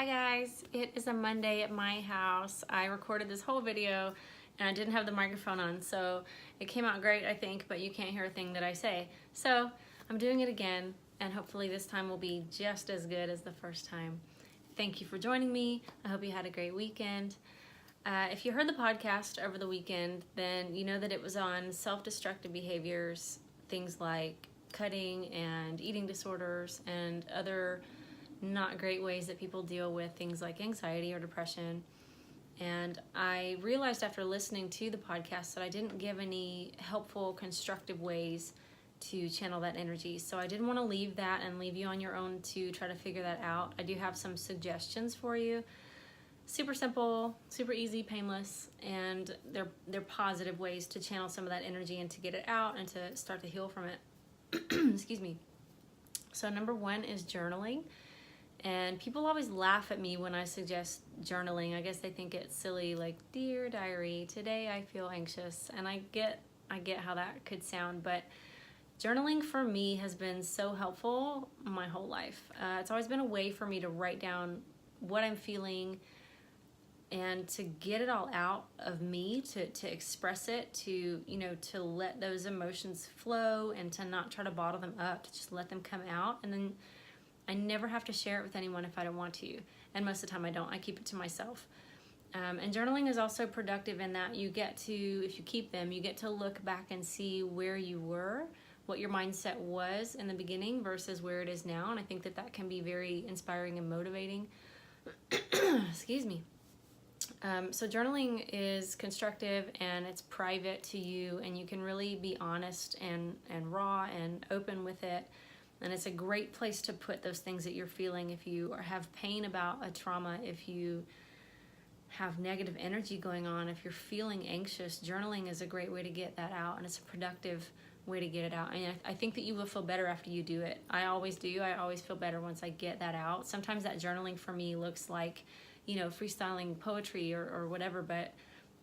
Hi guys, it is a Monday at my house. I recorded this whole video and I didn't have the microphone on, so it came out great I think, but you can't hear a thing that I say. So I'm doing it again and hopefully this time will be just as good as the first time. Thank you for joining me. I hope you had a great weekend. If you heard the podcast over the weekend, then you know that it was on self-destructive behaviors, things like cutting and eating disorders and other not great ways that people deal with things like anxiety or depression. And I realized after listening to the podcast that I didn't give any helpful, constructive ways to channel that energy. So I didn't want to leave that and leave you on your own to try to figure that out. I do have some suggestions for you. Super simple, super easy, painless, and they're positive ways to channel some of that energy and to get it out and to start to heal from it. Excuse me. So number one is journaling. And people always laugh at me when I suggest journaling. I guess they think it's silly, like, dear diary, today I feel anxious. And I get how that could sound, but journaling for me has been so helpful my whole life. It's always been a way for me to write down what I'm feeling and to get it all out of me, to express it, to let those emotions flow and to not try to bottle them up, to just let them come out. And then I never have to share it with anyone if I don't want to. And most of the time I don't. I keep it to myself. And journaling is also productive in that you get to, if you keep them, you get to look back and see where you were, what your mindset was in the beginning versus where it is now. And I think that that can be very inspiring and motivating. Excuse me. So journaling is constructive and it's private to you, and you can really be honest and raw and open with it. And it's a great place to put those things that you're feeling. If you have pain about a trauma, if you have negative energy going on, if you're feeling anxious, journaling is a great way to get that out, and it's a productive way to get it out. And I think that you will feel better after you do it. I always do. I always feel better once I get that out. Sometimes that journaling for me looks like, freestyling poetry or whatever, but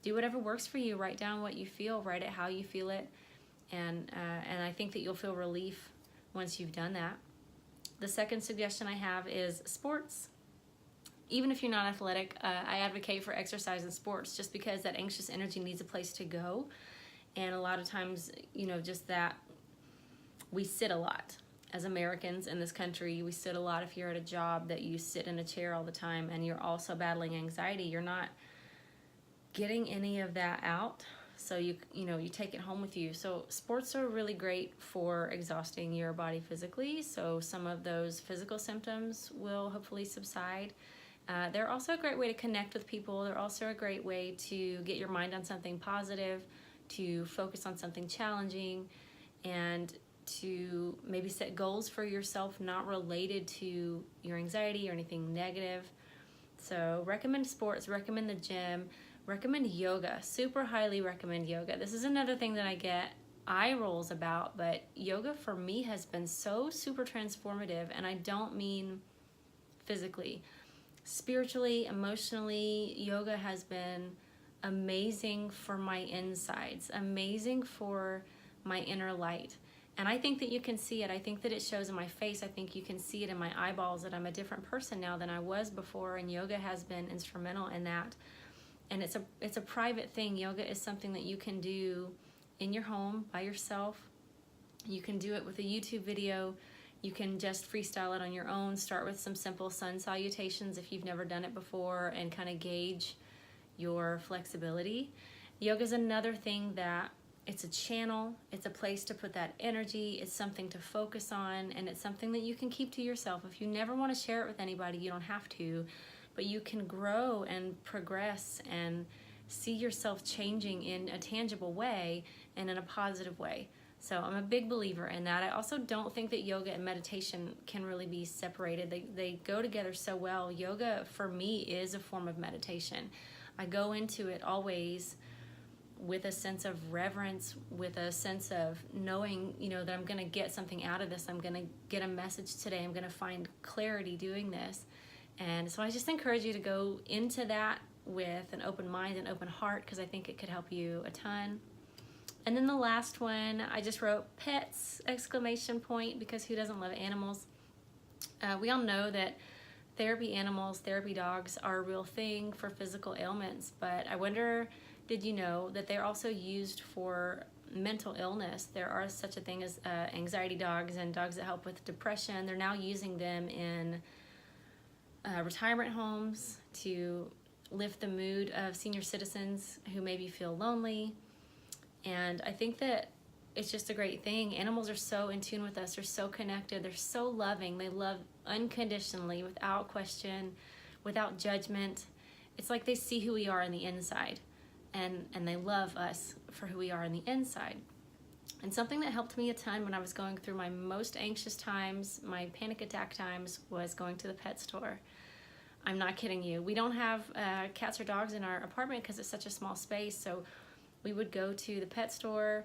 do whatever works for you. Write down what you feel, write it how you feel it, and I think that you'll feel relief once you've done that. The second suggestion I have is sports. Even if you're not athletic, I advocate for exercise and sports just because that anxious energy needs a place to go. And a lot of times, just that we sit a lot. As Americans in this country, we sit a lot. If you're at a job that you sit in a chair all the time and you're also battling anxiety, you're not getting any of that out. So you take it home with you. So sports are really great for exhausting your body physically. So some of those physical symptoms will hopefully subside. They're also a great way to connect with people. They're also a great way to get your mind on something positive, to focus on something challenging, and to maybe set goals for yourself not related to your anxiety or anything negative. So recommend sports, recommend the gym, recommend yoga. Super highly recommend yoga. This is another thing that I get eye rolls about, but yoga for me has been so super transformative, and I don't mean physically. Spiritually, emotionally, yoga has been amazing for my insides, amazing for my inner light. And I think that you can see it. I think that it shows in my face. I think you can see it in my eyeballs that I'm a different person now than I was before, and yoga has been instrumental in that. And it's a private thing. Yoga is something that you can do in your home by yourself. You can do it with a YouTube video. You can just freestyle it on your own. Start with some simple sun salutations if you've never done it before, and kind of gauge your flexibility. Yoga is another thing that it's a channel. It's a place to put that energy. It's something to focus on, and it's something that you can keep to yourself. If you never want to share it with anybody, you don't have to. But you can grow and progress and see yourself changing in a tangible way and in a positive way. So I'm a big believer in that. I also don't think that yoga and meditation can really be separated. They go together so well. Yoga for me is a form of meditation. I go into it always with a sense of reverence, with a sense of knowing, that I'm going to get something out of this. I'm going to get a message today. I'm going to find clarity doing this. And so I just encourage you to go into that with an open mind and open heart, because I think it could help you a ton. And then the last one, I just wrote pets, exclamation point, because who doesn't love animals? We all know that therapy animals, therapy dogs are a real thing for physical ailments, but I wonder, did you know that they're also used for mental illness? There are such a thing as anxiety dogs and dogs that help with depression. They're now using them in retirement homes to lift the mood of senior citizens who maybe feel lonely. And I think that it's just a great thing. Animals are so in tune with us. They're so connected. They're so loving. They love unconditionally, without question, without judgment. It's like they see who we are on the inside, and they love us for who we are on the inside. And something that helped me a ton when I was going through my most anxious times, my panic attack times, was going to the pet store. I'm not kidding you. We don't have cats or dogs in our apartment because it's such a small space, so we would go to the pet store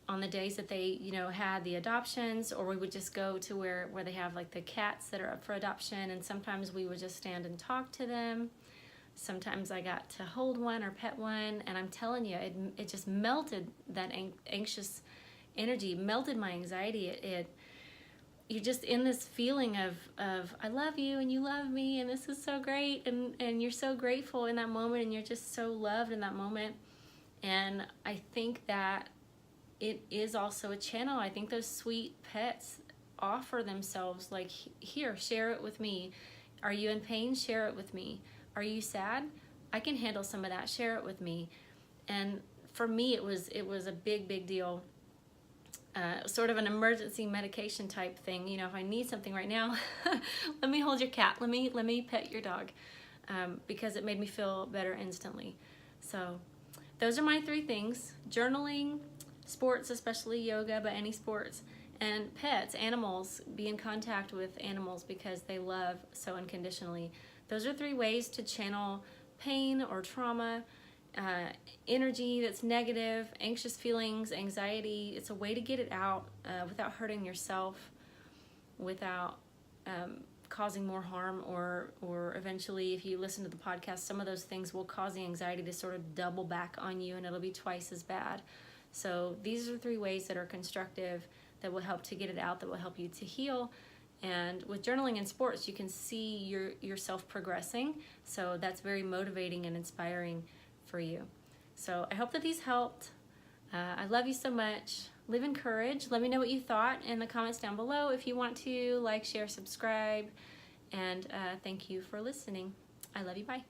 on the days that they, had the adoptions, or we would just go to where they have like the cats that are up for adoption, and sometimes we would just stand and talk to them. Sometimes I got to hold one or pet one, and I'm telling you, it just melted that anxious energy, melted my anxiety. You're just in this feeling of I love you and you love me and this is so great, and you're so grateful in that moment, and you're just so loved in that moment. And I think that it is also a channel. I think those sweet pets offer themselves like, here, share it with me. Are you in pain? Share it with me. Are you sad? I can handle some of that. Share it with me. And for me, it was a big deal. Sort of an emergency medication type thing. If I need something right now, let me hold your cat. Let me pet your dog, because it made me feel better instantly. So those are my 3 things: journaling, sports, especially yoga, but any sports, and pets, animals. Be in contact with animals because they love so unconditionally. Those are 3 ways to channel pain or trauma, energy that's negative, anxious feelings, anxiety. It's a way to get it out without hurting yourself, without causing more harm, or eventually, if you listen to the podcast, some of those things will cause the anxiety to sort of double back on you, and it'll be twice as bad. So these are 3 ways that are constructive, that will help to get it out, that will help you to heal. And with journaling and sports, you can see yourself progressing. So that's very motivating and inspiring for you. So I hope that these helped. I love you so much. Live in courage. Let me know what you thought in the comments down below. If you want to, like, share, subscribe. And thank you for listening. I love you. Bye.